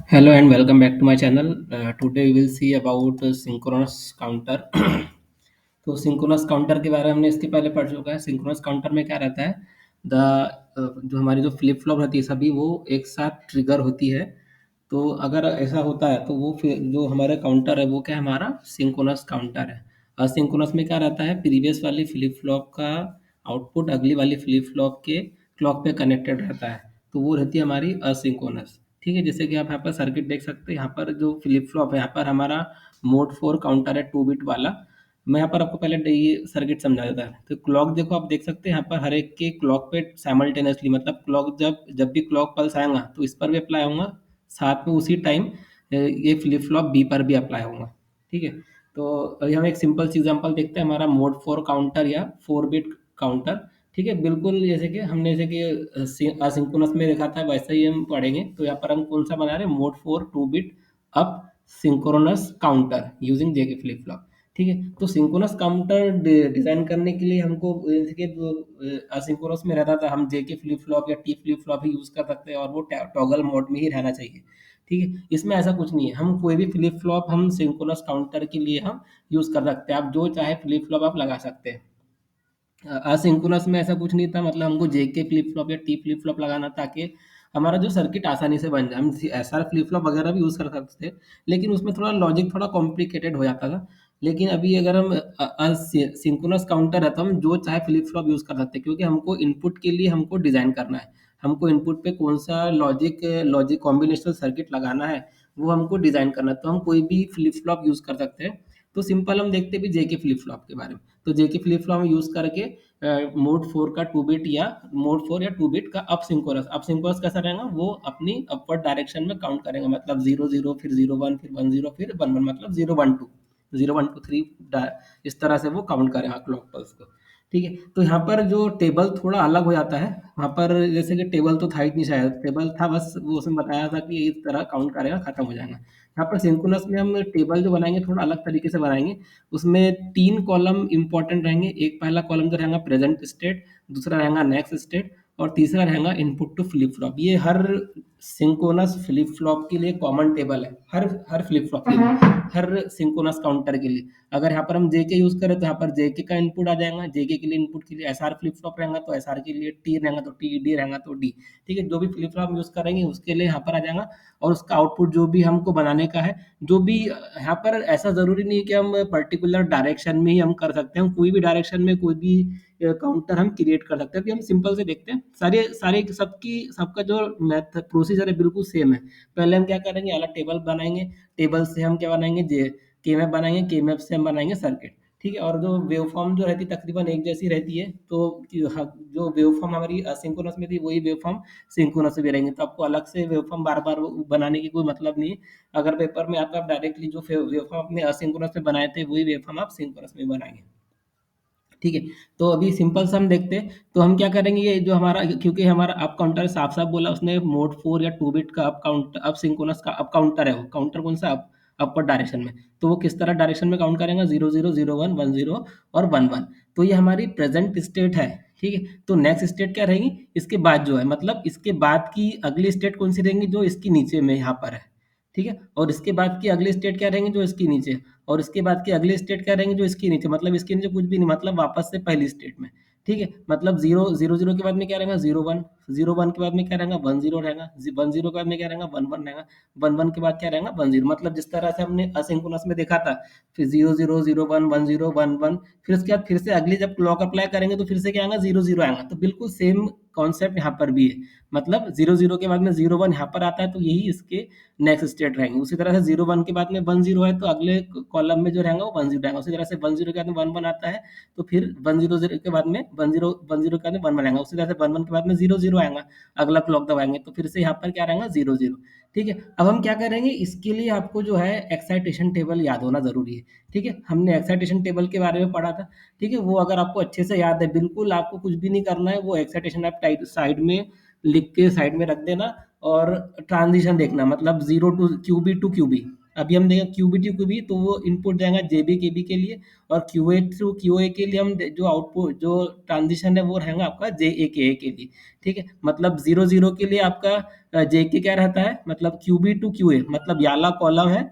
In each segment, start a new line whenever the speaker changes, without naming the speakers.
Hello and welcome back to my channel. Today we will see about synchronous counter. तो synchronous counter के बारे में हमने इसके पहले पढ़ चुका है। सिंक्रोनस काउंटर में क्या रहता है, जो हमारी जो फ्लिप फ्लॉप रहती है सभी वो एक साथ ट्रिगर होती है। तो अगर ऐसा होता है तो वो फिर जो हमारा काउंटर है वो क्या है, हमारा सिंक्रोनस काउंटर है। असिंक्रोनस में क्या रहता है, प्रीवियस वाली फ्लिप फ्लॉप का आउटपुट अगली वाली फ्लिप फ्लॉप के क्लॉक पे कनेक्टेड रहता है, तो वो रहती है हमारी असिंक्रोनस। ठीक है, जैसे कि आप यहाँ पर सर्किट देख सकते हैं, यहाँ पर जो फ्लिप फ्लॉप है यहाँ पर हमारा मोड 4 काउंटर है 2 बिट वाला। मैं यहाँ पर आपको पहले ये सर्किट समझा देता है। तो क्लॉक देखो, आप देख सकते हैं यहाँ पर हर एक के क्लॉक पे साइमल्टेनियसली, मतलब क्लॉक जब जब भी क्लॉक पल्स आएगा तो इस पर भी अप्लाई होगा, साथ में उसी टाइम ये फ्लिप फ्लॉप बी पर भी अप्लाई होगा। ठीक है, तो अभी हम एक सिंपल सी एग्जांपल देखते हैं, हमारा मोड 4 काउंटर या 4 बिट काउंटर। ठीक है, बिल्कुल जैसे कि हमने जैसे कि असिंक्रोनस में देखा था वैसे ही हम पढ़ेंगे। तो यहाँ पर हम कौन सा बना रहे हैं, mode 4 2 bit up synchronous counter using JK flip flop. ठीक है, तो सिंक्रोनस काउंटर डिजाइन करने के लिए हमको जैसे कि जो असिंक्रोनस में रहता था, हम जेके फ्लिप फ्लॉप या टी फ्लिप फ्लॉप ही यूज कर सकते हैं और वो टॉगल मोड में ही रहना चाहिए। ठीक है, इसमें ऐसा कुछ नहीं है, हम कोई भी फ्लिप फ्लॉप हम सिंक्रोनस काउंटर के लिए हम यूज कर सकते हैं। आप जो चाहे फ्लिप फ्लॉप आप लगा सकते हैं। असिंक्रोनस में ऐसा कुछ नहीं था, मतलब हमको जेके फ्लिप फ्लॉप या टी फ्लिप फ्लॉप लगाना ताकि हमारा जो सर्किट आसानी से बन जाए। हम एसआर फ्लिप फ्लॉप वगैरह भी यूज़ कर सकते थे, लेकिन उसमें थोड़ा लॉजिक थोड़ा कॉम्प्लिकेटेड हो जाता था। लेकिन अभी अगर हम सिंक्रोनस काउंटर है तो हम जो चाहे फ्लिप फ्लॉप यूज़ कर सकते हैं, क्योंकि हमको इनपुट के लिए हमको डिज़ाइन करना है। हमको इनपुट पे कौन सा लॉजिक लॉजिक कॉम्बिनेशनल सर्किट लगाना है वो हमको डिज़ाइन करना है, तो हम कोई भी फ्लिप फ्लॉप यूज़ कर सकते हैं। तो सिंपल हम देखते भी जेके फ्लिप फ्लॉप के बारे में। तो जेके फ्लिप फ्लॉप यूज़ करके मोड 4 का 2 बिट या मोड 4 या 2 बिट का अप सिंक्रोनस। अप सिंक्रोनस कैसा रहेगा, वो अपनी अपवर्ड डायरेक्शन में काउंट करेगा, मतलब 0 0 फिर 0 1 फिर 1 0 फिर 1 1, मतलब 0 1 2 इस तरह से वो काउंट करेगा क्लॉक पल्स को। ठीक है, तो यहाँ पर जो टेबल थोड़ा अलग हो जाता है। वहाँ पर जैसे कि टेबल तो था ही नहीं, शायद टेबल था बस वो उसमें बताया था कि इस तरह काउंट करेगा, खत्म हो जाएगा। यहाँ पर सिंक्रोनस में हम टेबल जो बनाएंगे थोड़ा अलग तरीके से बनाएंगे। उसमें 3 कॉलम इंपॉर्टेंट रहेंगे। एक पहला कॉलम जो रहेगा प्रेजेंट स्टेट, दूसरा रहेगा नेक्स्ट स्टेट और तीसरा रहेगा इनपुट टू फ्लिप फ्लॉप। ये हर सिंक्रोनस फ्लिप फ्लॉप के लिए कॉमन टेबल है, हर हर फ्लिप फ्लॉप के लिए, हर सिंक्रोनस काउंटर के लिए। अगर यहाँ पर हम जेके यूज करें तो यहाँ पर जेके का इनपुट आ जाएगा, जेके के लिए इनपुट के लिए एसआर फ्लिप फ्लॉप रहेगा तो एसआर के लिए टी रहेगा तो टी, डी रहेगा तो डी। ठीक है, जो भी फ्लिप फ्लॉप यूज करेंगे उसके लिए यहाँ पर आ जाएगा, और उसका आउटपुट जो भी हमको बनाने का है, जो भी यहाँ पर ऐसा ज़रूरी नहीं है कि हम पर्टिकुलर डायरेक्शन में ही हम कर सकते हैं। हम कोई भी डायरेक्शन में कोई भी काउंटर हम क्रिएट कर सकते हैं। अभी हम सिंपल से देखते हैं, सारे सारे सबकी सबका जो मैथ प्रोसीजर है बिल्कुल सेम है। पहले हम क्या करेंगे, अलग टेबल बनाएंगे, टेबल से हम क्या बनाएंगे, जे के मैप बनाएंगे, के मैप से हम बनाएंगे सर्किट। ठीक है, और जो वेव फॉर्म जो रहती है तकरीबन एक जैसी रहती है। तो जो वेव फॉर्म हमारी असिंक्रोनस में थी वही वेव फॉर्म सिंक्रोनस में रहेंगे, तो आपको अलग से वेव फॉर्म बार बार बनाने की कोई मतलब नहीं है। अगर पेपर में आता है, आप डायरेक्टली जो वेव फॉर्म अपने असिंक्रोनस में बनाए थे वही वेव फॉर्म आप सिंक्रोनस में बनाएंगे। ठीक है, तो अभी सिंपल सा हम देखते हैं। तो हम क्या करेंगे, ये जो हमारा, क्योंकि हमारा अप काउंटर साफ साफ बोला उसने, मोड 4 या 2 बिट का अप काउंट अप सिंक्रोनस का अप काउंटर है। वो काउंटर कौन सा, अप अपर डायरेक्शन में। तो वो किस तरह डायरेक्शन में काउंट करेंगे, 0 0 0 1 1 0 और 1 1। तो ये हमारी प्रेजेंट स्टेट है। ठीक है, तो नेक्स्ट स्टेट क्या रहेगी, इसके बाद जो है, मतलब इसके बाद की अगली स्टेट कौन सी रहेंगी, जो इसकी नीचे में यहाँ पर है। ठीक है, और इसके बाद की अगली स्टेट क्या रहेंगी, जो इसकी नीचे, और इसके बाद की अगली स्टेट क्या रहेंगे, जो इसके नीचे, मतलब इसके नीचे कुछ भी नहीं, मतलब वापस से पहली स्टेट में। ठीक है, मतलब 0 0 0 के बाद में क्या रहेगा, 0 1, 0 1 के बाद में क्या रहेगा, 1 0 रहेगा, 1 0 के बाद में क्या रहेगा, 1 1 रहेगा, 1 1 के बाद क्या रहेगा, 1 0। मतलब जिस तरह से हमने असिंक्रोनस में देखा था, फिर 0 0 0 1 1 0 1 1, फिर उसके बाद फिर से अगली जब क्लॉक अप्लाई करेंगे तो फिर से क्या आएगा, 0 0 आएगा। तो बिल्कुल सेम कॉन्सेप्ट यहाँ पर भी है। मतलब 0 0 के बाद में 0 1 यहाँ पर आता है, तो यही इसके नेक्स्ट स्टेट रहेंगे। उसी तरह से 0 1 के बाद में 1 0 है, तो अगले कॉलम में जो रहेगा वो 1 0 रहेगा। उसी तरह से 1 0 के बाद में 1 1 आता है, तो फिर 1 0 0 के बाद में 1 0 के बाद में 1 1 आएगा। उसी तरह से 1 1 के बाद में 0 0 आएगा, अगला क्लॉक दबाएंगे तो फिर से यहाँ पर क्या रहेगा, 0 0। ठीक है, अब हम क्या करेंगे, इसके लिए आपको जो है एक्साइटेशन टेबल याद होना जरूरी है। ठीक है, हमने एक्साइटेशन टेबल के बारे में पढ़ा था। ठीक है, वो अगर आपको अच्छे से याद है, बिल्कुल आपको कुछ भी नहीं करना है, वो एक्साइटेशन आप साइड में लिख के साइड में रख देना, और ट्रांजिशन देखना, मतलब 0 टू क्यूबी टू क्यूबी। अभी हम देखें क्यूबी टू क्यूबी, तो वो इनपुट जाएगा जेबी केबी के लिए, और क्यूए थ्रू क्यूए के लिए जो आउटपुट जो ट्रांजिशन है वो रहेगा आपका जे ए के ए के लिए। ठीक है, मतलब 0 0 के लिए आपका जे के क्या रहता है, मतलब क्यूबी टू क्यूए, मतलब ये वाला कॉलम है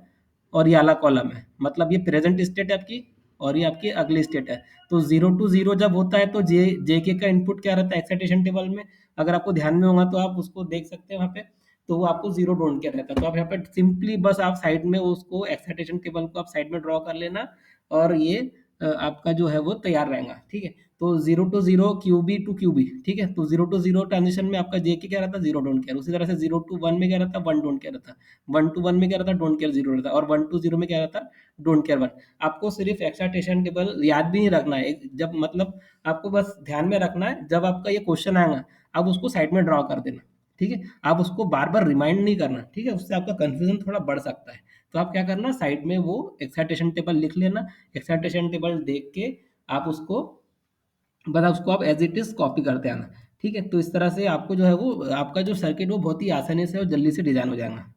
और ये वाला कॉलम है, मतलब ये प्रेजेंट स्टेट है आपकी और ये आपकी अगली स्टेट है। तो 0 to 0 जब होता है तो जे के का इनपुट क्या रहता है एक्साइटेशन टेबल में, अगर आपको ध्यान में होगा तो आप उसको देख सकते हैं वहाँ पे। तो वो आपको जीरो डोंट केयर रहता है, तो आप यहाँ पे सिंपली बस आप साइड में उसको एक्साइटेशन टेबल को आप साइड में ड्रॉ कर लेना, और ये आपका जो है वो तैयार रहेगा। ठीक है, तो 0 to 0 क्यूबी टू क्यूबी। ठीक है, तो 0 to 0 ट्रांजिशन में आपका जे के क्या रहता है, जीरो डोंट केयर। उसी तरह से 0 to 1 में क्या रहता है, वन डोंट केयर रहता है। 1 to 1 में क्या रहता है, डोंट केयर जीरो रहता है, और 1 to 0 में क्या रहता है, डोंट केयर वन। आपको सिर्फ एक्साइटेशन टेबल याद भी नहीं रखना है, जब मतलब आपको बस ध्यान में रखना है, जब आपका ये क्वेश्चन आएगा आप उसको साइड में ड्रॉ कर देना। ठीक है, आप उसको बार बार रिमाइंड नहीं करना। ठीक है, उससे आपका कंफ्यूजन थोड़ा बढ़ सकता है। तो आप क्या करना, साइड में वो एक्साइटेशन टेबल लिख लेना, एक्साइटेशन टेबल देख के आप उसको बस उसको आप एज इट इज कॉपी करते आना। ठीक है, तो इस तरह से आपको जो है वो आपका जो सर्किट वो बहुत ही आसानी से और जल्दी से डिजाइन हो जाएगा।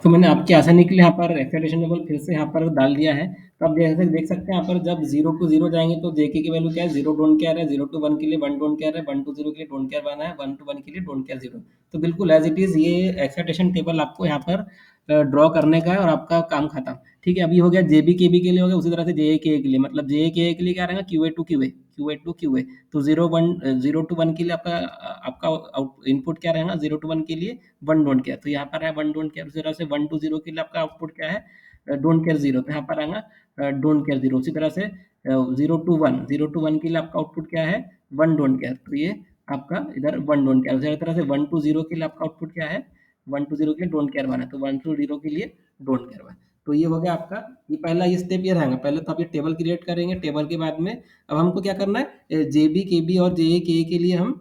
तो मैंने आपकी आसानी के लिए यहाँ पर एक्साइटेशन लेवल फिर से यहाँ पर डाल दिया है। तो आप जैसे देख सकते हैं यहाँ पर जब 0 to 0 जाएंगे तो जेके की वैल्यू क्या है, जीरो डोंट केयर है। 0 to 1 के लिए वन डोंट केयर है, 1 to 0 के लिए डोंट केयर वन है, 1 to 1 के लिए डोंट केयर जीरो। तो बिल्कुल एज इट इज ये एक्साइटेशन टेबल आपको यहाँ पर ड्रॉ करने का है और आपका काम खत्म। ठीक है, अभी हो गया जेबी केबी के लिए हो गया, उसी तरह से जे के के लिए, मतलब जे के के लिए क्या रहेगा, Q A to Q A. तो 0 to 1 के लिए आपका आपका इनपुट क्या रहेगा, 0 to 1 के लिए वन डोंट केयर, तो यहाँ पर है वन डोंट केयर। उसी तरह से 1 to 0 के लिए आपका आउटपुट क्या है, डोंट केयर जीरो, तो यहाँ पर आएगा डोंट केयर जीरो। उसी तरह से 0 to 1 के लिए आपका आउटपुट क्या है, वन डोंट केयर, तो ये आपका इधर वन डोंट केयर। उसी तरह से 1 to 0 के लिए आपका आउटपुट क्या है, 1 to 0 के लिए डोंट केयर वन है, तो 1 to 0 के लिए डोंट केयर वन। तो ये हो गया आपका, ये पहला ये स्टेप ये रहेगा। पहले तो आप ये टेबल क्रिएट करेंगे, टेबल के बाद में अब हमको क्या करना है, जेबी केबी और जे के लिए हम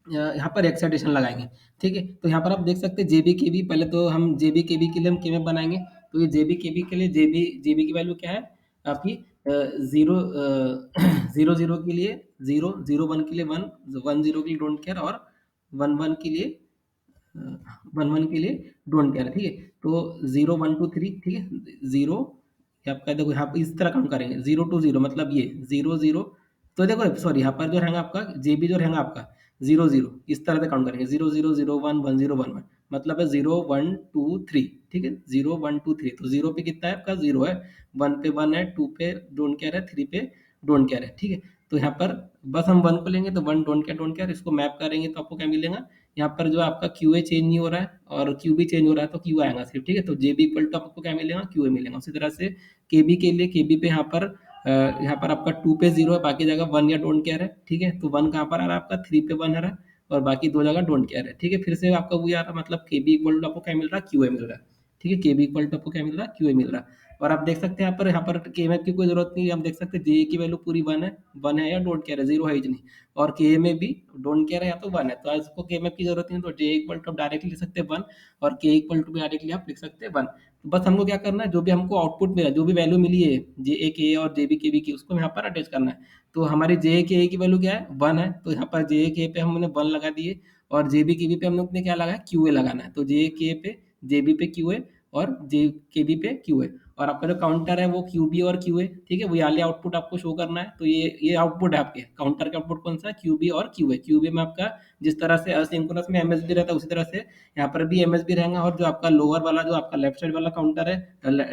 यहाँ पर एक्साइटेशन लगाएंगे। ठीक है, तो यहाँ पर आप देख सकते हैं जेबी के बी, पहले तो हम जेबी के बी के लिए हम केमेप बनाएंगे। तो ये जेबी के बी के लिए जेबी जेबी की वैल्यू क्या है आपकी, जीरो जीरो जीरो के लिए जीरो, 0 1 के लिए वन, 1 0 के लिए डोंट केयर, और 1 1 के लिए 1 1 के लिए डोंट केयर। ठीक है, तो 0 1 2 3। ठीक है, जीरो आपका देखो यहाँ पर इस तरह काउंट करेंगे, 0 to 0 मतलब ये 0 0। तो देखो सॉरी, यहाँ पर जो रहेगा आपका जेबी जो रहेगा आपका 0 0, इस तरह से काउंट करेंगे, 0 0 0 1 1 0 1 1, मतलब है 0 1 2 3। ठीक है, 0 1 2 3, तो जीरो पे कितना है आपका, जीरो है। वन पे वन है, टू पे डोंट केयर है, थ्री पे डोंट केयर है। ठीक है, तो यहाँ पर बस हम वन को लेंगे, तो वन डोंट केयर, इसको मैप करेंगे तो आपको क्या मिलेगा, यहाँ पर जो आपका क्यू ए चेंज नहीं हो रहा है और क्यू बी चेंज हो रहा है, तो क्यू आएगा सिर्फ। ठीक है, तो जे बी इक्वल टू आपको क्या मिलेगा, क्यू ए मिलेगा। उसी तरह से के बी के लिए, के बी पे यहाँ पर आपका टू पे जीरो है, बाकी जगह वन या डोंट केयर है। ठीक है, तो वन कहाँ पर आ रहा है आपका, थ्री पे वन आ रहा है, और बाकी दो जगह डोंट केयर है। ठीक है, फिर से आपका वही आ रहा है, मतलब के बी इक्वल टू आपको क्या मिल रहा है, क्यू ए मिल रहा है। ठीक है, के बी इक्वल टू आपको क्या मिल रहा है, क्यू ए मिल रहा है। और आप देख सकते हैं यहाँ पर के एम एफ की कोई जरूरत नहीं है, हम देख सकते हैं जे की वैल्यू पूरी वन है या डोंट केयर है, जीरो है ही नहीं। और के में भी डोंट केयर है या तो वन है, तो इसको के एम एफ की जरूरत नहीं है, तो जे इक्वल टू आप डायरेक्टली लिख सकते हैं वन, और के इक्वल टू भी डायरेक्टली आप लिख सकते हैं वन। तो बस हमको क्या करना है, जो भी हमको आउटपुट मिला, जो भी वैल्यू मिली है जे ए के और जे बी के बी की, उसको यहाँ पर अटैच करना है। तो हमारी जे ए के ए की वैल्यू क्या है, वन है, तो यहाँ पर जे ए के ए पे हमने वन लगा दिए, और जे बी के बी पे हमने अपने क्या लगाया, क्यू ए लगाना है। तो जे ए के ए पे जे बी पे क्यू ए, और जे के बी पे क्यू ए, और आपका जो काउंटर है वो क्यू बी और क्यू ए। ठीक है, वो वाले आउटपुट आपको शो करना है। तो ये आउटपुट है आपके काउंटर का, आउटपुट कौन सा है, क्यू बी और क्यू ए। क्यू बी में आपका जिस तरह से असिंक्रोनस में एमएसबी रहता है, उसी तरह से यहाँ पर भी एमएसबी रहेगा, और जो आपका लोअर वाला जो आपका लेफ्ट साइड वाला काउंटर है,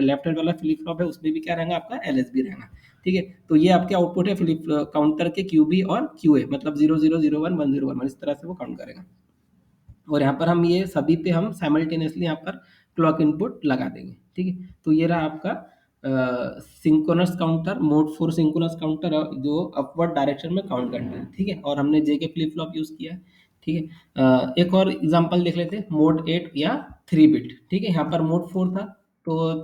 लेफ्ट साइड वाला फ्लिप फ्लॉप है, उसमें भी क्या रहेगा आपका एलएसबी रहेगा। ठीक है, तो ये आपके आउटपुट है फ्लिप काउंटर के क्यू बी और क्यू ए, मतलब 0 0 0 1 1 0 1 इस तरह से वो काउंट करेगा। और यहाँ पर हम ये सभी पे हम साइमल्टेनियसली यहाँ पर क्लॉक इनपुट लगा देंगे। ठीक है, तो ये रहा आपका synchronous counter, mode 4 synchronous counter, जो अपवर्ड डायरेक्शन में काउंट करता है। ठीक है, और हमने जे के फ्लिप फ्लॉप यूज किया है। ठीक है, एक और एग्जांपल देख लेते हैं, मोड 8 या 3 बिट। ठीक है, यहाँ पर मोड 4 था, तो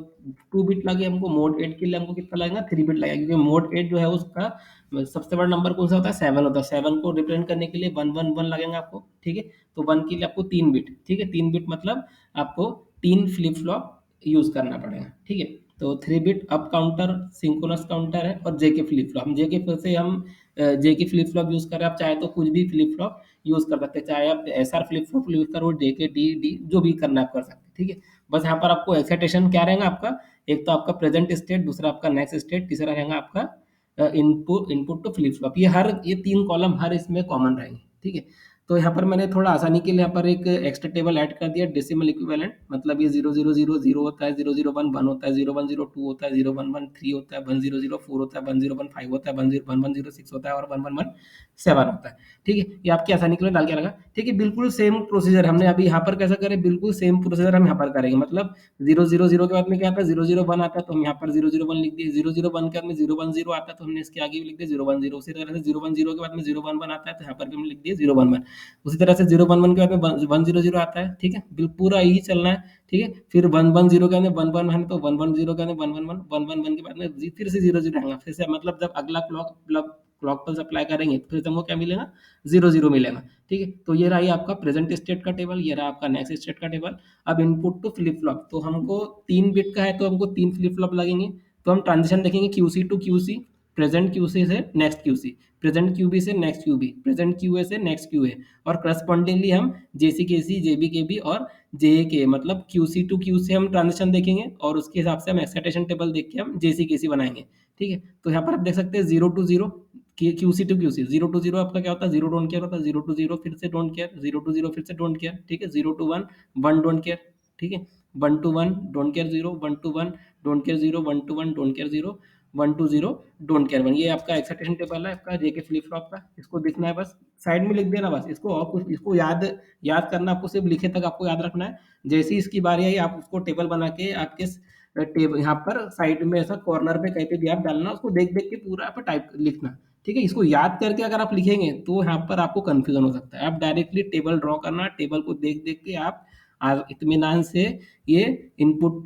2 बिट लगे हमको, मोड 8 के लिए हमको कितना लगेगा, 3 बिट लगेगा, क्योंकि मोड 8 जो है उसका सबसे बड़ा नंबर कौन सा होता है, 7 होता है। 7 को रिप्रेजेंट करने के लिए 1 1 1 लगेगा आपको। ठीक है, तो 1 के लिए आपको 3 बिट। ठीक है, 3 बिट मतलब आपको 3 फ्लिप फ्लॉप यूज करना पड़ेगा। ठीक है, तो 3 bit up counter synchronous counter है, और जे के फ्लिप फ्लॉप, हम जे के फिर से हम जे के फ्लिप फ्लॉप यूज कर रहे हैं। आप चाहे तो कुछ भी फ्लिप फ्लॉप यूज कर सकते हैं, चाहे आप S R flip flop use करो, जे के डी डी जो भी करना है आप कर सकते हैं। ठीक है, बस यहाँ पर आपको एक्साइटेशन क्या रहेगा आपका, एक तो आपका प्रेजेंट स्टेट, दूसरा आपका नेक्स्ट स्टेट, तीसरा रहेगा आपका input input to flip flop. ये तीन कॉलम हर इसमें कॉमन रहेंगे, ठीक है। तो यहाँ पर मैंने थोड़ा आसानी के लिए यहाँ पर एक एक्स्ट्रा टेबल ऐड कर दिया, डेसिमल इक्विवेलेंट, मतलब ये 0 0 0 0 होता है, 0 0 1 1 होता है, 0 1 0 2 होता है, 0 1 1 3 होता है, 1 0 0 4 होता है, 1 0 1 5 होता है, 1 1 1 0 6 होता है और 1 1 1 7 होता है, ठीक है। ये आपकी आसानी के लिए डाल के रखा, ठीक है। बिल्कुल सेम प्रोसीजर हमने अभी यहाँ पर कैसा करें, बिल्कुल सेम प्रोसीजर हम यहाँ पर करेंगे, मतलब 0 0 0 के बाद में क्या आता है, 0 0 1 आता है, तो हम यहाँ पर 0 0 1 लिख दिए, 0 0 1 के बाद में 0 1 0 आता है, तो हमने इसके आगे भी लिख दिया 0 1 0। उसी तरह से 0 1 0 के बाद में 0 1 1 आता है, तो यहाँ पर भी हमने लिख दिया 0 1 1। उसी तरह से 0 1 1 के बाद में 1 0 0 आता है, ठीक है, बिल्कुल पूरा यही चलना है, ठीक है। फिर 1 1 0 के बाद में 1 1 1, तो 1 1 0 के बाद में 1 1 1 1 1 के बाद में फिर से 0 0 आएगा, फिर से मतलब जब अगला क्लॉक पल्स अप्लाई करेंगे तो फिर से हमको क्या मिलेगा, 0 0 मिलेगा, ठीक है। तो ये रहा ये आपका प्रेजेंट स्टेट का टेबल, ये रहा आपका नेक्स्ट स्टेट का टेबल। अब इनपुट टू फ्लिप फ्लॉप, तो हमको 3 बिट का है, तो हमको 3 फ्लिप फ्लॉप लगेंगे। तो हम ट्रांजिशन देखेंगे QC to QC, present QC से नेक्स्ट क्यूसी, प्रेजेंट क्यूबी से नेक्स्ट क्यूबी, प्रेजेंट क्यूए से नेक्स्ट क्यूए, और करस्पॉन्डिंगली हम जेसी केसी, जेबी केबी और जे के, मतलब क्यूसी टू क्यूसी हम ट्रांजिशन देखेंगे, और उसके हिसाब से हम एक्साइटेशन टेबल देख के हम जेसी केसी बनाएंगे, ठीक है। तो यहाँ पर आप देख सकते हैं 0 to 0, QC to QC, 0 to 0 आपका क्या होता है, 0 डोंट केयर होता है, 0 to 0 फिर से डोंट केयर, 0 to 0 फिर से डोंट केयर, ठीक है। 0 to 1 1 डोंट केयर, ठीक है। 1 to 1 don't care 0, 1 to 1 don't care 0, 1 to 1 don't care 0, 1 to 0 don't care 1। ये आपका एक्साइटेशन टेबल है आपका जेके फ्लिप फ्लॉप का, इसको दिखना है बस, साइड में लिख देना बस इसको, और कुछ इसको याद याद करना आपको, सिर्फ लिखे तक आपको याद रखना है। जैसे ही इसकी बारी आई आप उसको टेबल बना के आपके टेबल यहाँ पर साइड में ऐसा कॉर्नर पे कहीं पे भी आप डालना, उसको देख देख के पूरा आप टाइप लिखना, ठीक है। इसको याद करके अगर आप लिखेंगे तो यहाँ पर आपको कंफ्यूजन हो सकता है। आप डायरेक्टली टेबल ड्रॉ करना, टेबल को देख देख के आप इत्मीनान से ये इनपुट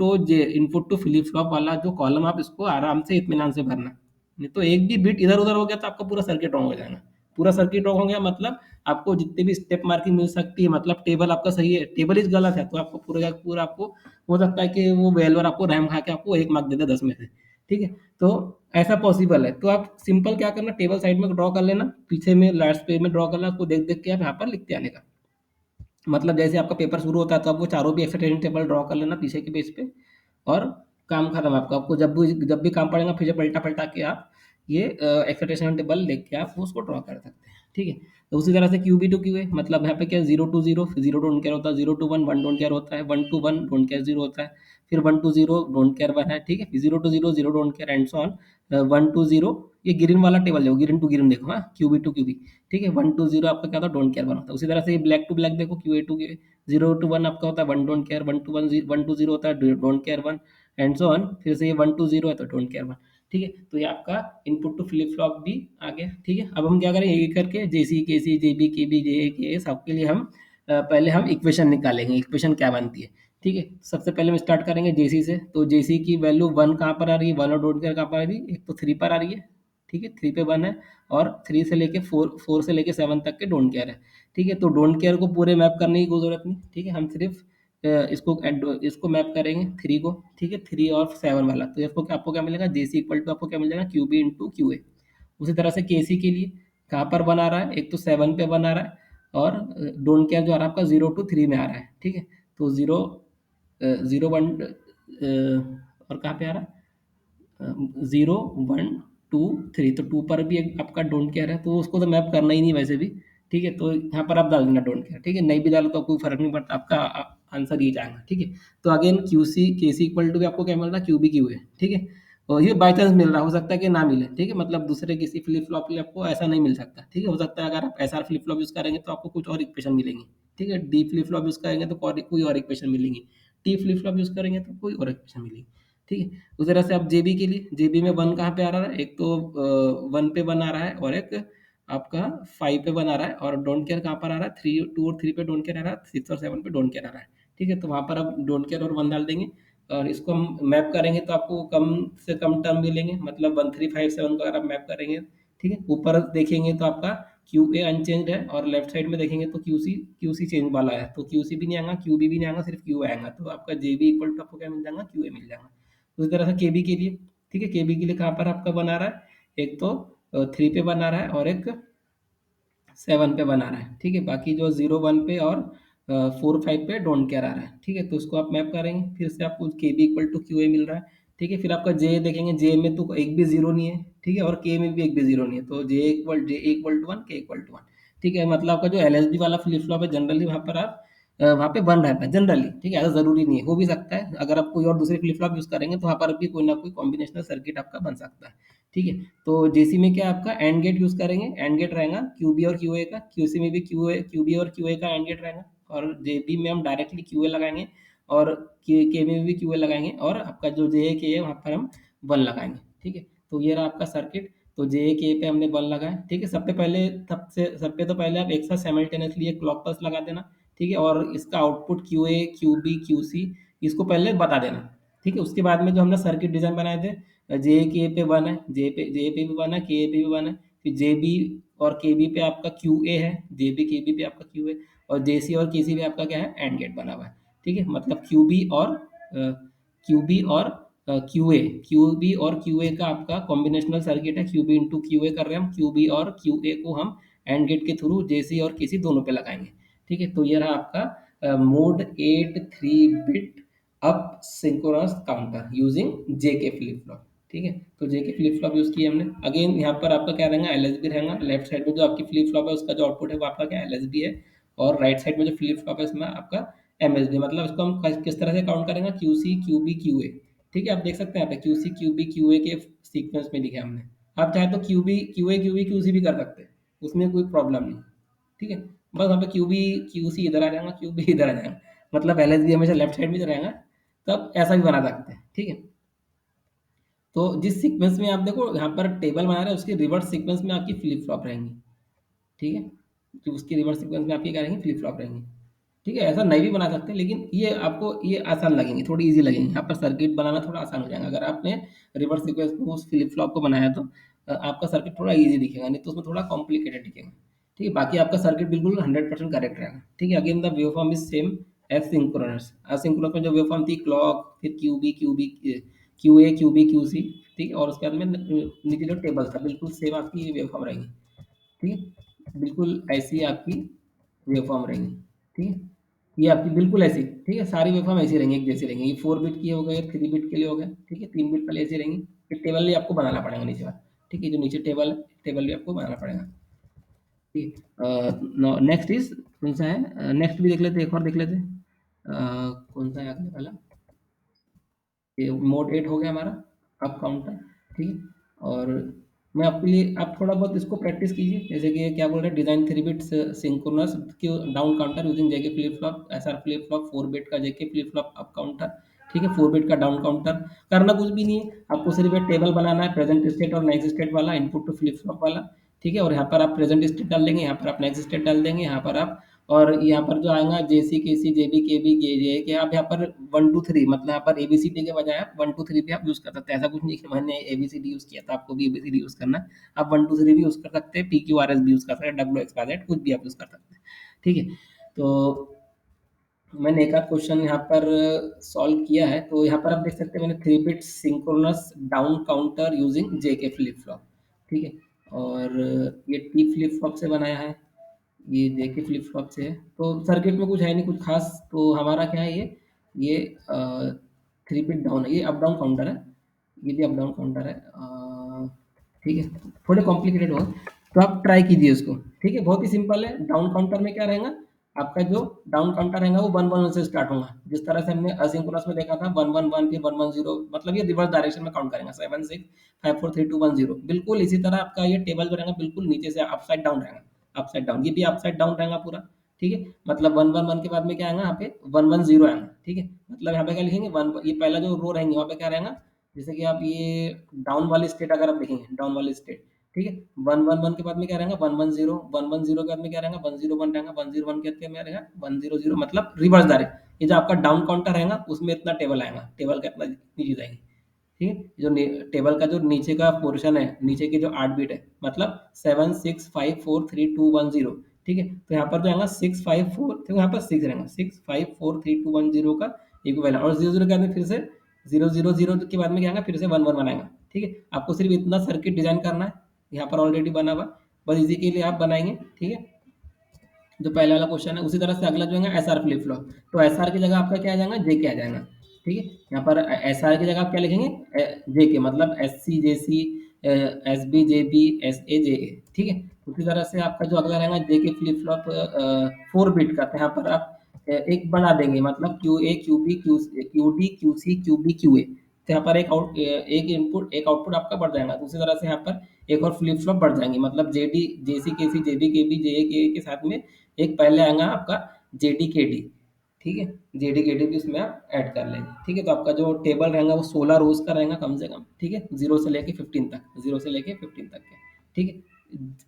टू फ्लिप फ्लॉप वाला जो कॉलम, आप इसको आराम से इत्मीनान से भरना। नहीं तो एक भी बिट इधर उधर हो गया तो आपका पूरा सर्किट रॉन्ग हो जाएगा। पूरा सर्किट रॉन्ग हो गया मतलब आपको जितने भी स्टेप मार्किंग मिल सकती है, मतलब टेबल आपका सही है, टेबल इज गलत है, तो आपको पूरा का पूरा आपको हो सकता है कि वो वेलवर आपको रैम खा के आपको 1 मार्क दे दे 10 में से, ठीक है। तो ऐसा पॉसिबल है, तो आप सिंपल क्या करना, टेबल साइड में ड्रॉ कर लेना, पीछे में लास्ट पेज में ड्रॉ करना, उसको देख देख के आप यहाँ पर लिखते आने का। मतलब जैसे आपका पेपर शुरू होता है तो आप वो चारों भी एक्साइटेशन टेबल ड्रॉ कर लेना पीछे के पेज पे, और काम खत्म आपका। आपको जब भी काम पड़ेगा फिर से पलटा पलटा के आप ये एक्साइटेशन टेबल देख के आप उसको ड्रॉ कर सकते हैं, ठीक है। तो उसी तरह से क्यूबी टू क्यूए, मतलब यहाँ पे क्या 0 to 0, 0 डोंट केयर होता है, 0 to 1 1 डोंट केयर होता है, 1 to 1 डोंट केयर 0 होता है, फिर 1 to 0 डोंट केयर 1 है, ठीक है। 0 to 0 0 don't care and so on. 1 to 0 ये ग्रीन वाला टेबल जो ग्रीन टू ग्रीन देखो, हाँ, क्यूबी टू क्यूबी, ठीक है। 1 to 0 आपका क्या था, डोंट केयर 1 होता है। उसी तरह से ये ब्लैक टू ब्लैक देखो, क्यू ए टू, 0 to 1 आपका होता है 1 डोंट केयर, 1 to 0 होता है don't care 1 and so on, फिर से ये 1 to 0 है तो डोंट केयर 1, ठीक है। तो ये आपका इनपुट टू फ्लिप फ्लॉप भी आ गया, ठीक है। अब हम क्या करें, एक करके जेसी केसी जेबी केबी जे के सबके लिए हम पहले हम इक्वेशन निकालेंगे, इक्वेशन क्या बनती है, ठीक है। सबसे पहले हम स्टार्ट करेंगे जेसी से, तो जेसी की वैल्यू 1 कहाँ पर आ रही है, 1 और डोंट केयर कहाँ पर आ रही है, एक तो 3 पर आ रही है, ठीक है, 3 पे 1 है, और 3 से लेके 4 से लेके 7 तक के डोंट केयर है, ठीक है। तो डोंट केयर को पूरे मैप करने की कोई जरूरत नहीं, ठीक है। हम सिर्फ इसको मैप करेंगे 3 को, ठीक है, 3 और 7 वाला, तो इसको आपको क्या मिलेगा, जेसी इक्वल टू आपको क्या मिल जाएगा, क्यूबी इंटू क्यू ए। उसी तरह से केसी के लिए कहाँ पर बना रहा है, एक तो 7 पे बना रहा है, और डोंट केयर जो आ रहा है आपका 0 to 3 में आ रहा है, ठीक है। तो 0 1 और कहाँ पे आ रहा है, 0 1 2 3, तो 2 पर भी एक आपका डोंट केयर है, तो उसको तो मैप करना ही नहीं वैसे भी, ठीक है। तो यहाँ पर आप डाल देना डोंट केयर, ठीक है, नहीं भी डालो तो कोई फर्क नहीं पड़ता, आपका आंसर ये जाएगा, ठीक है। तो again QC KC equal to भी आपको क्या मिल रहा है, क्यूबी क्यू है, ठीक है। और ये बाई चांस मिल रहा, हो सकता है कि ना मिले, ठीक है, मतलब दूसरे किसी फ्लिप फ्लॉप के लिए आपको ऐसा नहीं मिल सकता, ठीक है। हो सकता है अगर आप एसआर फ्लिप फ्लॉप यूज करेंगे तो आपको कुछ और इक्वेशन मिलेंगी, ठीक है। डी फ्लिप फ्लॉप यूज करेंगे तो कोई और इक्वेशन मिलेंगी, टी फ्लिप फ्लॉप यूज करेंगे तो कोई और इक्वेशन मिलेगी, ठीक है। उस तरह से आप जेबी के लिए, जेबी में 1 कहाँ पे आ रहा है, एक तो 1 पे 1 आ रहा है, और एक आपका 5 पे 1 आ रहा है, और डोंट केयर कहाँ पर आ रहा है, 2 और 3 पे डोंट केयर आ रहा है, 6 और 7 पे डोंट केयर आ रहा है, ठीक है। तो वहाँ पर आप डोंट केयर और 1 डाल देंगे, और इसको हम मैप करेंगे तो आपको कम से कम टर्म मिलेंगे, मतलब 1 3 5 7 को अगर आप मैप करेंगे, ठीक है। ऊपर देखेंगे तो आपका क्यू ए अनचेंज है, और लेफ्ट साइड में देखेंगे तो क्यू सी चेंज वाला है, तो क्यू सी भी नहीं आएगा, क्यू बी भी नहीं आएगा, सिर्फ क्यू आएगा, तो आपका जे बी इक्वल टू आपको क्या मिल जाएगा, क्यू ए मिल जाएगा। उसी तरह से केबी के लिए, ठीक है, केबी के लिए कहाँ पर आपका बना रहा है, एक तो 3 पे बना रहा है, और एक 7 पे बना रहा है, ठीक है। बाकी जो 0 1 पे और 4 5 पे डोंट केयर आ रहा है, ठीक है, तो उसको आप मैप करेंगे, फिर से आपको K B equal to Q A मिल रहा है, ठीक है, फिर आपका जे देखेंगे, जे में तो एक भी जीरो नहीं है, ठीक है, और के में भी एक भी जीरो नहीं है, तो जे इक्वल टू वन, के इक्वल टू वन, ठीक है, मतलब आपका जो एल एस बी वाला फ्लिप फ्लॉप है जनरली वहाँ पर आप वहाँ पे बन रहता है जनरली, ठीक है, ऐसा जरूरी नहीं है, हो भी सकता है अगर आप कोई और दूसरे फ्लिप फ्लॉप यूज करेंगे तो वहाँ पर भी कोई ना कोई कॉम्बिनेशनल सर्किट आपका बन सकता है, ठीक है, तो जेसी में क्या आपका एंड गेट यूज करेंगे, एंड गेट रहेगा क्यूबी और क्यूए का, क्यूसी में भी क्यूबी और क्यूए का एंड गेट रहेगा, और जेबी में हम डायरेक्टली क्यूए लगाएंगे, और के में भी क्यूए लगाएंगे, और आपका जो जे के है वहाँ पर हम वन लगाएंगे, ठीक है, तो ये रहा आपका सर्किट, तो जे के पे हमने वन लगाया, ठीक है, सबसे तो पहले आप एक साथ साइमल्टेनियसली एक क्लॉक पल्स लगा देना, ठीक है, और इसका output Q A Q B Q C इसको पहले बता देना, ठीक है, उसके बाद में जो हमने सर्किट डिजाइन बनाए थे, जे के पे वन है, जे पे भी वन है, के पे भी वन है, फिर जे बी और के बी पे आपका क्यू ए है, जे बी के बी पे आपका क्यू ए, और जे सी और के सी पे आपका क्या है एंड गेट बना हुआ है, ठीक है, मतलब क्यू बी और क्यू बी और क्यू ए का आपका कॉम्बिनेशनल सर्किट है, Q B into Q A कर रहे हैं हम, क्यू बी और क्यू ए को हम एंड गेट के थ्रू जे सी और के सी दोनों पे लगाएंगे, ठीक है, तो ये रहा आपका mode 8 3 bit up synchronous counter using JK flip flop, ठीक है, तो जेके फ्लिप फ्लॉप यूज किया हमने, अगेन यहाँ पर आपका क्या रहेगा एलएसबी रहेगा, लेफ्ट साइड में जो आपकी फ्लिप फ्लॉप है उसका जो आउटपुट है वो आपका क्या एलएसबी है, और राइट साइड में जो फ्लिप फ्लॉप है इसमें आपका एमएसबी, मतलब इसको हम किस तरह से काउंट करेंगे क्यूसी क्यूबी क्यूए, ठीक है, आप देख सकते हैं यहाँ पे क्यूसी क्यूबी क्यूए के सीक्वेंस में लिखे हमने, आप चाहे तो क्यूबी क्यूसी भी कर सकते हैं, उसमें कोई प्रॉब्लम नहीं, ठीक है, बस वहाँ पे क्यूबी क्यूसी इधर आ जाएगा, क्यूबी इधर आ जाएगा, मतलब एलएसबी हमेशा लेफ्ट साइड में रहेगा, तब ऐसा भी बना सकते हैं, ठीक है, तो जिस सीक्वेंस में आप देखो यहाँ पर टेबल बना रहे हैं उसके रिवर्स सीक्वेंस में आपकी फ्लिप फ्लॉप रहेंगी, ठीक है, तो उसकी रिवर्स सीक्वेंस में आपकी क्या रहेंगी फ्लिप फ्लॉप रहेंगी, ठीक है, ऐसा नहीं भी बना सकते लेकिन ये आपको ये आसान लगेंगे, थोड़ी इजी लगेंगे, यहाँ पर सर्किट बनाना थोड़ा आसान हो जाएगा अगर आपने रिवर्स सीक्वेंस में उस फ्लिप फ्लॉप को बनाया तो आपका सर्किट थोड़ा इजी दिखेगा, नहीं तो उसमें थोड़ा कॉम्प्लिकेटेड दिखेगा, ठीक है, बाकी आपका सर्किट बिल्कुल 100% करेक्ट रहेगा, ठीक है, again the wave form is same as synchronous, asynchronous में जो वेव फॉर्म थी क्लॉक, फिर Q B Q A Q B Q C, ठीक है, और उसके बाद में नीचे जो टेबल था बिल्कुल सेम आपकी वेव फॉर्म रहेगी, ठीक है, बिल्कुल ऐसी आपकी वेवफॉर्म रहेंगी, ठीक है, ये आपकी बिल्कुल ऐसी, ठीक है, सारी वेवफॉर्म ऐसी रहेंगी एक जैसी रहेंगी, ये 4 बिट की हो गए, 3 बिट के लिए हो गए, ठीक है, 3 बिट वाले ऐसी रहेंगी, फिर टेबल भी आपको बनाना पड़ेगा नीचे वाला, ठीक है, जो नीचे टेबल है टेबल भी आपको बनाना पड़ेगा, ठीक है, नेक्स्ट इज कौन सा है, नेक्स्ट भी देख लेते एक और देख लेते कौन सा है अगले वाला, ये मोड 8 हो गया हमारा अप काउंटर, ठीक है, और मैं आपके लिए आप थोड़ा बहुत इसको प्रैक्टिस कीजिए, जैसे कि ये क्या बोल रहे हैं design 3 bit synchronous down counter using JK flip flop SR flip flop 4 bit का JK flip flop up counter, ठीक है, 4 बिट का डाउन काउंटर, करना कुछ भी नहीं है आपको, सिर्फ एक टेबल बनाना है प्रेजेंट स्टेट और नेक्स्ट स्टेट वाला इनपुट टू फ्लिप फ्लॉप वाला, ठीक है, और यहाँ पर आप प्रेजेंट स्टेट डाल देंगे, यहाँ पर आप नेक्स्ट स्टेट डाल देंगे, यहाँ पर आप और यहाँ पर जो आएगा जेसी केसी जेबी केबी जे के आप यहाँ पर 1 2 3 मतलब यहाँ पर एबीसीडी के बजाय आप 1 2 3 भी आप यूज कर सकते हैं, ऐसा कुछ नहीं कि मैंने एबीसीडी यूज किया था आपको भी एबीसीडी यूज करना है, आप 1 2 3 भी यूज कर सकते हैं, PQRS भी यूज कर सकते हैं, WXYZ कुछ भी आप यूज कर सकते हैं, ठीक है, तो मैंने एक आध क्वेश्चन यहाँ पर सॉल्व किया है, तो यहाँ पर आप देख सकते हैं मैंने 3 bit synchronous down counter using JK flip flop, ठीक है, और ये टी फ्लिप फ्लॉप से बनाया है, ये जेके फ्लिप फ्लॉप से है, तो सर्किट में कुछ है नहीं कुछ खास, तो हमारा क्या है ये 3 बिट डाउन है, ये अप डाउन काउंटर है, ये भी अप डाउन काउंटर है, ठीक है, थोड़े कॉम्प्लिकेटेड हो, तो आप ट्राई कीजिए उसको, ठीक है, बहुत ही सिंपल है, डाउन काउंटर में क्या रहेगा आपका जो डाउन काउंटर रहेगा वो 1 1 1 से स्टार्ट होगा, जिस तरह से हमने असिंक्रोनस में देखा था 1 1 1 फिर 1 1 0, मतलब ये रिवर्स डायरेक्शन में काउंट करेंगे 7 6 5 4 3 2 1 0, बिल्कुल इसी तरह आपका ये टेबल जो रहेगा बिल्कुल नीचे से अपसाइड डाउन रहेगा, अपसाइड डाउन, ये भी अपसाइड डाउन रहेगा पूरा, ठीक है, मतलब 1 1 1 के बाद में क्या आएगा यहाँ पे 1 1 0 आएगा, ठीक है, मतलब यहाँ पे क्या लिखेंगे वन, ये पहला जो रो रहेंगे वहाँ पे क्या रहेगा, जैसे कि आप ये डाउन वाली स्टेट अगर आप देखेंगे डाउन वाली स्टेट, ठीक है, 1 1 1 के बाद में क्या रहेगा 1 1 0, 1 1 0 के बाद में क्या रहेगा 1 0 1 रहेगा, 1 0 1 के बाद में रहेगा 1 0 0, मतलब रिवर्स डायरेक्ट, ये जो आपका डाउन काउंटर रहेगा उसमें इतना टेबल आएगा, टेबल का इतना इतनी चीज आएगी, ठीक है, जो टेबल का जो नीचे का पोर्शन है नीचे के जो 8 बिट है मतलब 7 6 5 4 3 2 1 0, ठीक है, तो यहाँ पर जो आएगा 6 5 4, तो यहाँ पर 6 रहेगा 6 5 4 3 2 1 0 का इक्वल, और 0 0 के बाद में फिर से 0 0 0 के बाद में क्या आएगा फिर से 1 1 1 आएगा, ठीक है, आपको सिर्फ इतना सर्किट डिजाइन करना है, यहाँ पर ऑलरेडी बना हुआ, बस इसी के लिए आप बनाएंगे, ठीक है, जो पहले वाला क्वेश्चन है, उसी तरह से अगला जो है एस आर फ्लिप फ्लॉप। तो एस आर की जगह आपका क्या आ जाएगा, जे के आ जाएगा। ठीक है, यहाँ पर एस आर की जगह आप क्या लिखेंगे, जे के, मतलब S C J C, S B J B, S A J A. ठीक है, उसी तरह से आपका जो अगला रहेगा जे के फ्लिप फ्लॉप 4 बिट का, तो यहाँ पर आप एक बना देंगे, मतलब Q A Q B Q D Q C Q B Q A. तो यहाँ पर एक इनपुट एक आउटपुट आपका बढ़ जाएगा। तो उसी तरह से यहाँ पर एक और फ्लिप फ्लॉप बढ़ जाएंगे, मतलब जे डी जे सी के सी जे बी के बी जे ए के साथ में एक पहले आएगा आपका जे डी के डी। ठीक है, जे डी के डी भी इसमें आप ऐड कर लेंगे। ठीक है, तो आपका जो टेबल रहेगा वो 16 रोज का रहेगा कम से कम। ठीक है, 0 से लेके 15 तक के। ठीक है,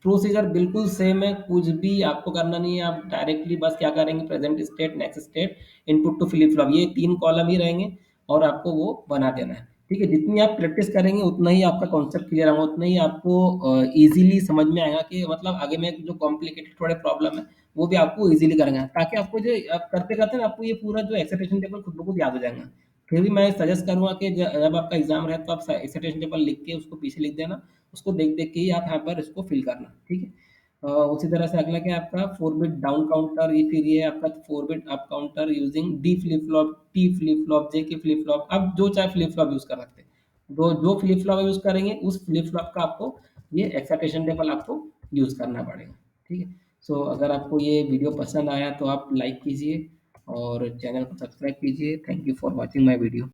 प्रोसीजर बिल्कुल सेम है, कुछ भी आपको करना नहीं है। आप डायरेक्टली बस क्या करेंगे, present state, next state, input to flip flop, ये 3 कॉलम ही रहेंगे और आपको वो बना देना है। ठीक है, जितनी आप प्रैक्टिस करेंगे उतना ही आपका कॉन्सेप्ट क्लियर होगा, उतना ही आपको इजीली समझ में आएगा कि मतलब आगे में जो कॉम्प्लिकेटेड थोड़े प्रॉब्लम है वो भी आपको इजीली करेंगे, ताकि आपको जो आप करते करते ना आपको ये पूरा जो एक्साइटेशन टेबल खुद ब खुद याद हो जाएगा। फिर भी मैं सजेस्ट करूंगा कि जब आपका एग्जाम रहे तो आप एक्साइटेशन टेबल लिख के उसको पीछे लिख देना, उसको देख देख के ही आप यहाँ पर इसको फिल करना। ठीक है, उसी तरह से अगला क्या है आपका 4 बिट डाउन काउंटर, ये फिर ये आपका 4 bit up counter using D flip flop, T flip flop, J K flip flop. आप जो चाहे फ्लिप फ्लॉप यूज कर सकते हैं, जो जो फ्लिप फ्लॉप यूज करेंगे उस फ्लिप फ्लॉप का आपको ये एक्साइटेशन टेबल आपको यूज करना पड़ेगा। ठीक है, सो अगर आपको ये वीडियो पसंद आया तो आप लाइक कीजिए और चैनल को सब्सक्राइब कीजिए। Thank you for watching my video.